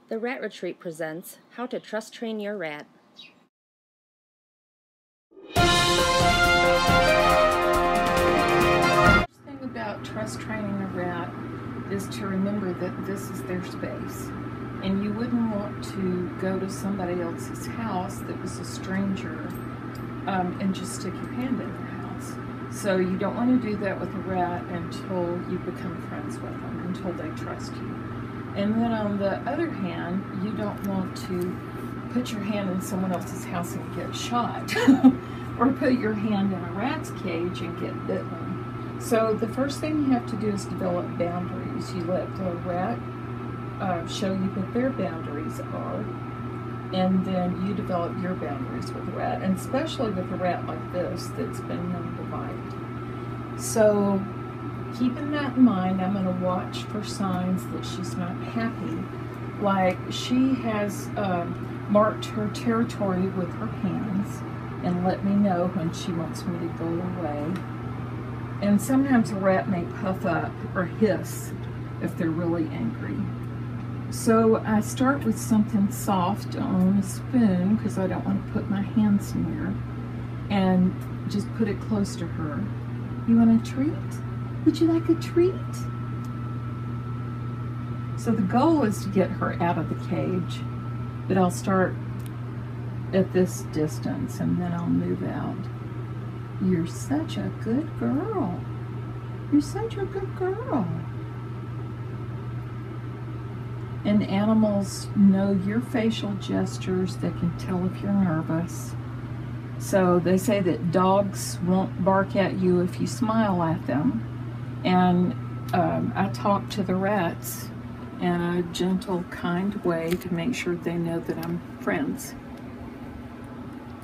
The Rat Retreat presents How to Trust Train Your Rat. The thing about trust training a rat is to remember that this is their space. And you wouldn't want to go to somebody else's house that was a stranger and just stick your hand in their house. So you don't want to do that with a rat until you become friends with them, until they trust you. And then on the other hand, you don't want to put your hand in someone else's house and get shot or put your hand in a rat's cage and get bitten. So the first thing you have to do is develop boundaries. You let the rat show you what their boundaries are, and then you develop your boundaries with the rat, and especially with a rat like this that's been known to bite. So keeping that in mind, I'm going to watch for signs that she's not happy. Like she has marked her territory with her hands and let me know when she wants me to go away. And sometimes a rat may puff up or hiss if they're really angry. So I start with something soft on a spoon because I don't want to put my hands near, and just put it close to her. You want a treat? Would you like a treat? So the goal is to get her out of the cage, but I'll start at this distance and then I'll move out. You're such a good girl. You're such a good girl. And animals know your facial gestures. They can tell if you're nervous. So they say that dogs won't bark at you if you smile at them. And I talk to the rats in a gentle, kind way to make sure they know that I'm friends.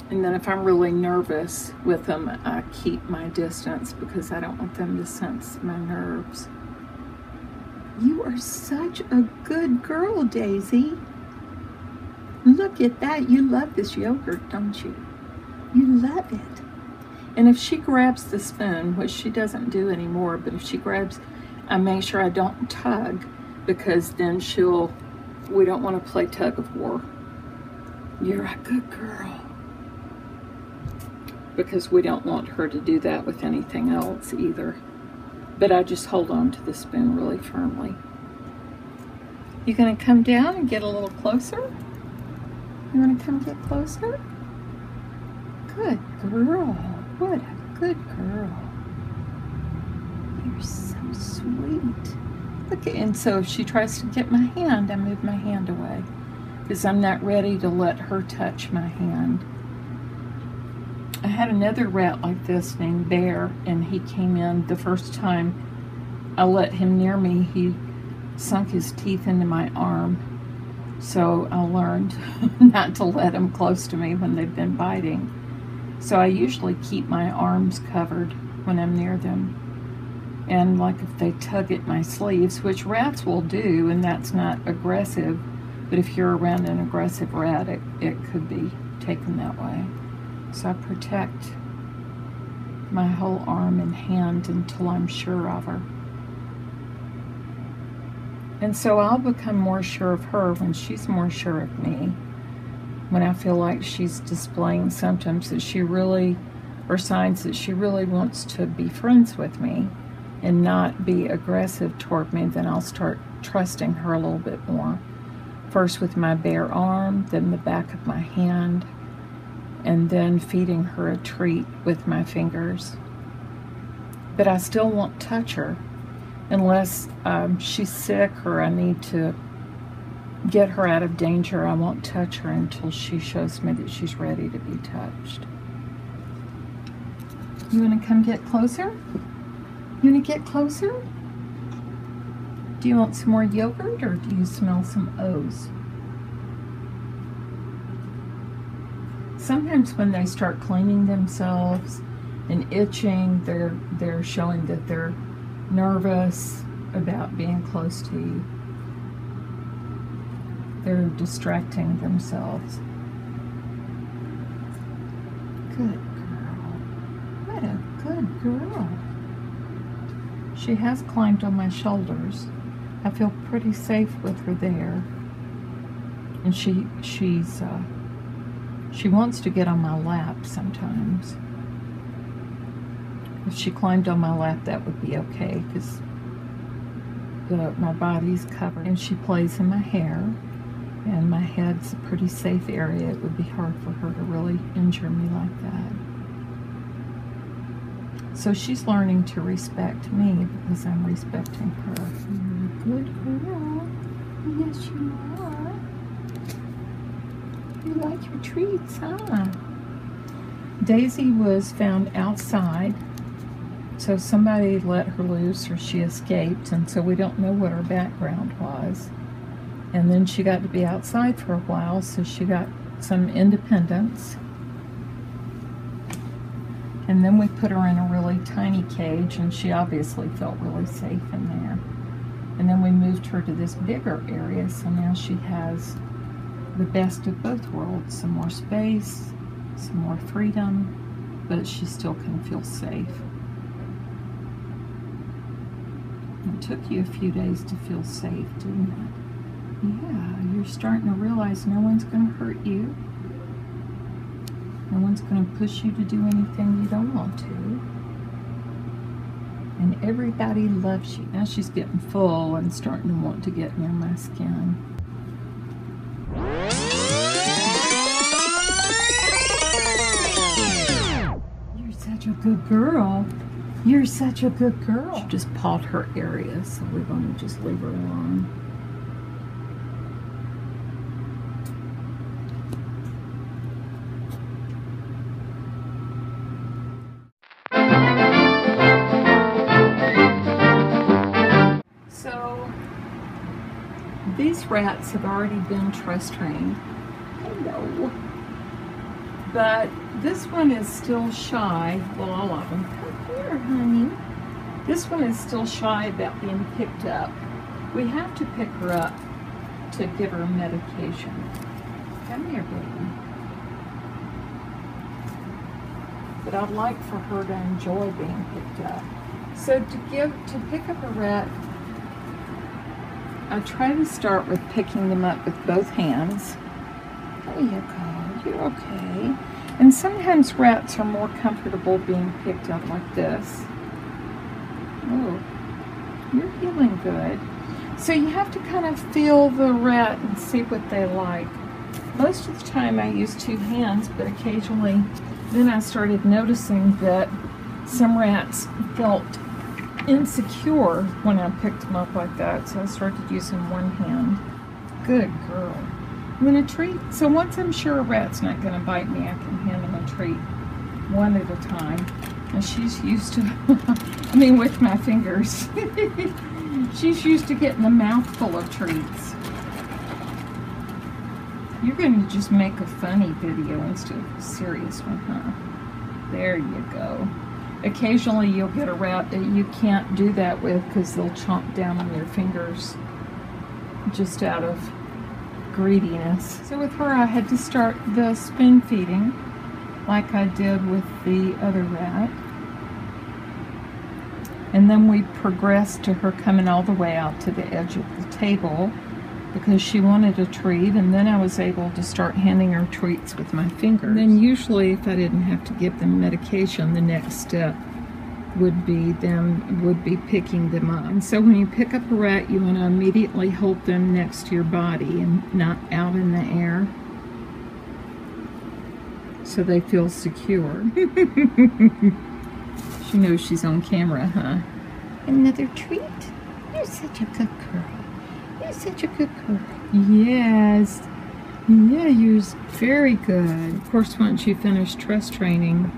And then if I'm really nervous with them, I keep my distance because I don't want them to sense my nerves. You are such a good girl, Daisy. Look at that. You love this yogurt, don't you? You love it. And if she grabs the spoon, which she doesn't do anymore, but if she grabs, I make sure I don't tug, because then we don't want to play tug of war. You're a good girl. Because we don't want her to do that with anything else either. But I just hold on to the spoon really firmly. You gonna come down and get a little closer? You wanna come get closer? Good girl. What a good girl. You're so sweet. Look, and so if she tries to get my hand, I move my hand away because I'm not ready to let her touch my hand. I had another rat like this named Bear, and he came in the first time I let him near me. He sunk his teeth into my arm. So I learned not to let him close to me when they've been biting. So I usually keep my arms covered when I'm near them. And like if they tug at my sleeves, which rats will do, and that's not aggressive, but if you're around an aggressive rat, it could be taken that way. So I protect my whole arm and hand until I'm sure of her. And so I'll become more sure of her when she's more sure of me. When I feel like she's displaying symptoms that she really, or signs that she really wants to be friends with me and not be aggressive toward me, then I'll start trusting her a little bit more. First with my bare arm, then the back of my hand, and then feeding her a treat with my fingers. But I still won't touch her unless she's sick or I need to get her out of danger. I won't touch her until she shows me that she's ready to be touched. You want to come get closer? You want to get closer? Do you want some more yogurt, or do you smell some O's? Sometimes when they start cleaning themselves and itching, they're showing that they're nervous about being close to you. They're distracting themselves. Good girl. What a good girl. She has climbed on my shoulders. I feel pretty safe with her there. And she wants to get on my lap sometimes. If she climbed on my lap, that would be okay, because my body's covered. And she plays in my hair, and my head's a pretty safe area. It would be hard for her to really injure me like that. So she's learning to respect me because I'm respecting her. You're a good girl. Yes, you are. You like your treats, huh? Daisy was found outside. So somebody let her loose, or she escaped, and so we don't know what her background was. And then she got to be outside for a while, so she got some independence. And then we put her in a really tiny cage, and she obviously felt really safe in there. And then we moved her to this bigger area, so now she has the best of both worlds. Some more space, some more freedom, but she still can feel safe. It took you a few days to feel safe, didn't it? Yeah, you're starting to realize no one's going to hurt you. No one's going to push you to do anything you don't want to. And everybody loves you. Now she's getting full and starting to want to get near my skin. You're such a good girl. You're such a good girl. She just pawed her area, so we're going to just leave her alone. So, these rats have already been trust trained. Hello. But this one is still shy. Well, all of them. Here, honey. This one is still shy about being picked up. We have to pick her up to give her medication. Come here, baby. But I'd like for her to enjoy being picked up. So to pick up a rat, I try to start with picking them up with both hands. There you go. You're okay. And sometimes rats are more comfortable being picked up like this. Oh, you're feeling good. So you have to kind of feel the rat and see what they like. Most of the time I use two hands, but occasionally then I started noticing that some rats felt insecure when I picked them up like that, so I started using one hand. Good girl. I'm going to treat, so once I'm sure a rat's not going to bite me, I can hand them a treat one at a time. And she's used to, I mean with my fingers, she's used to getting a mouthful of treats. You're going to just make a funny video instead of a serious one, huh? There you go. Occasionally you'll get a rat that you can't do that with because they'll chomp down on your fingers just out of greediness. So with her I had to start the spoon feeding like I did with the other rat. And then we progressed to her coming all the way out to the edge of the table because she wanted a treat, and then I was able to start handing her treats with my fingers. And then usually if I didn't have to give them medication, the next step would be picking them up. And so when you pick up a rat, you want to immediately hold them next to your body and not out in the air so they feel secure. She knows she's on camera, huh? Another treat? You're such a good girl. You're such a good girl. Yes. Yeah, you're very good. Of course, once you finish trust training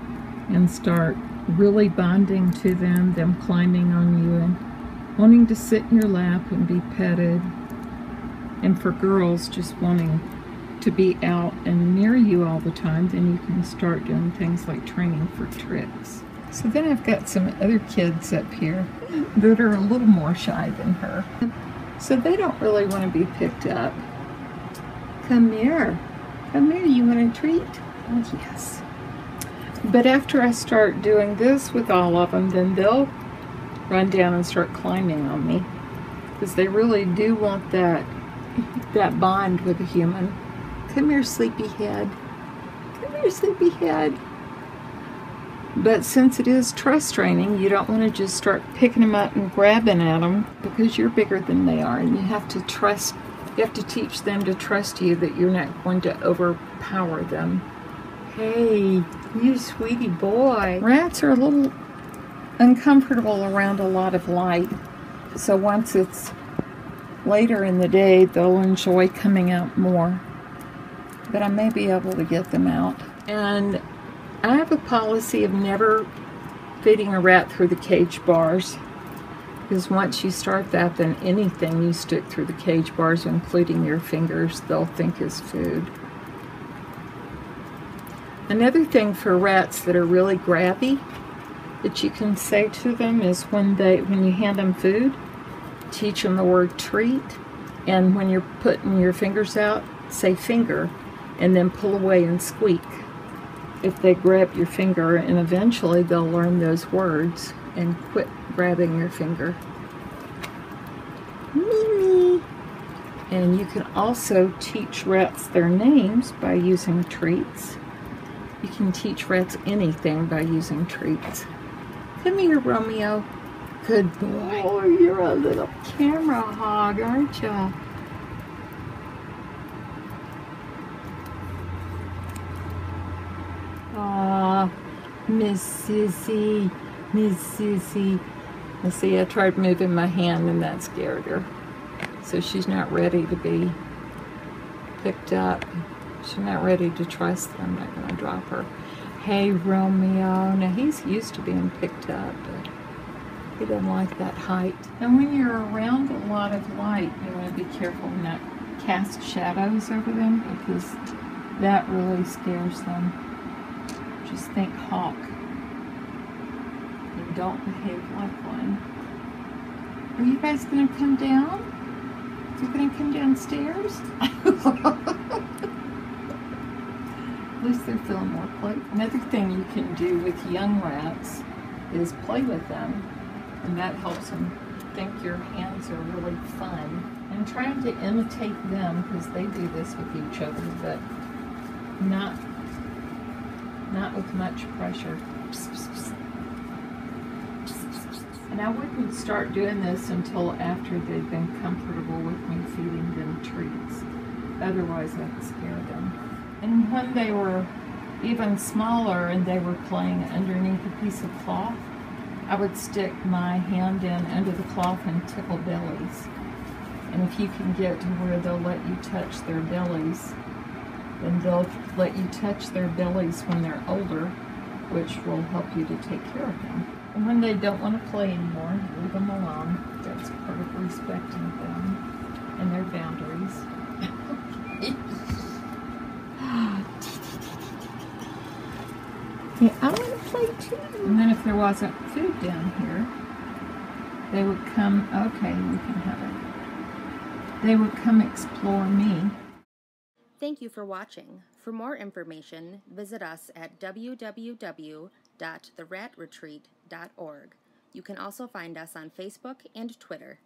and start really bonding to them climbing on you and wanting to sit in your lap and be petted, and for girls just wanting to be out and near you all the time, then you can start doing things like training for tricks. So then I've got some other kids up here that are a little more shy than her. So they don't really want to be picked up. Come here. Come here, you want a treat? Oh, yes. But after I start doing this with all of them, then they'll run down and start climbing on me. Because they really do want that bond with a human. Come here, sleepyhead. Come here, sleepyhead. But since it is trust training, you don't want to just start picking them up and grabbing at them, because you're bigger than they are, and you have to trust. You have to teach them to trust you, that you're not going to overpower them. Hey, you sweetie boy. Rats are a little uncomfortable around a lot of light, so once it's later in the day, they'll enjoy coming out more. But I may be able to get them out. And I have a policy of never feeding a rat through the cage bars, because once you start that, then anything you stick through the cage bars, including your fingers, they'll think is food. Another thing for rats that are really grabby that you can say to them is when you hand them food, teach them the word treat, and when you're putting your fingers out, say finger, and then pull away and squeak if they grab your finger, and eventually they'll learn those words and quit grabbing your finger. Mimi. And you can also teach rats their names by using treats. You can teach rats anything by using treats. Come here, Romeo. Good boy. Oh, you're a little camera hog, aren't you? Aw, Miss Sissy, Miss Sissy. Let's see, I tried moving my hand and that scared her. So she's not ready to be picked up. She's not ready to trust them. I'm not going to drop her. Hey, Romeo. Now, he's used to being picked up, but he doesn't like that height. And when you're around a lot of light, you want to be careful not cast shadows over them, because that really scares them. Just think hawk. And don't behave like one. Are you guys going to come down? You're going to come downstairs? At least they're feeling more play. Another thing you can do with young rats is play with them, and that helps them think your hands are really fun. And trying to imitate them, because they do this with each other, but not with much pressure. And I wouldn't start doing this until after they've been comfortable with me feeding them treats. Otherwise, I'd scare them. And when they were even smaller and they were playing underneath a piece of cloth, I would stick my hand in under the cloth and tickle bellies. And if you can get to where they'll let you touch their bellies, then they'll let you touch their bellies when they're older, which will help you to take care of them. And when they don't want to play anymore, leave them alone. That's part of respecting them and their boundaries. Yeah, I want to play too. And then if there wasn't food down here, they would come, okay, we can have it. They would come explore me. Thank you for watching. For more information, visit us at www.theratretreat.org. You can also find us on Facebook and Twitter.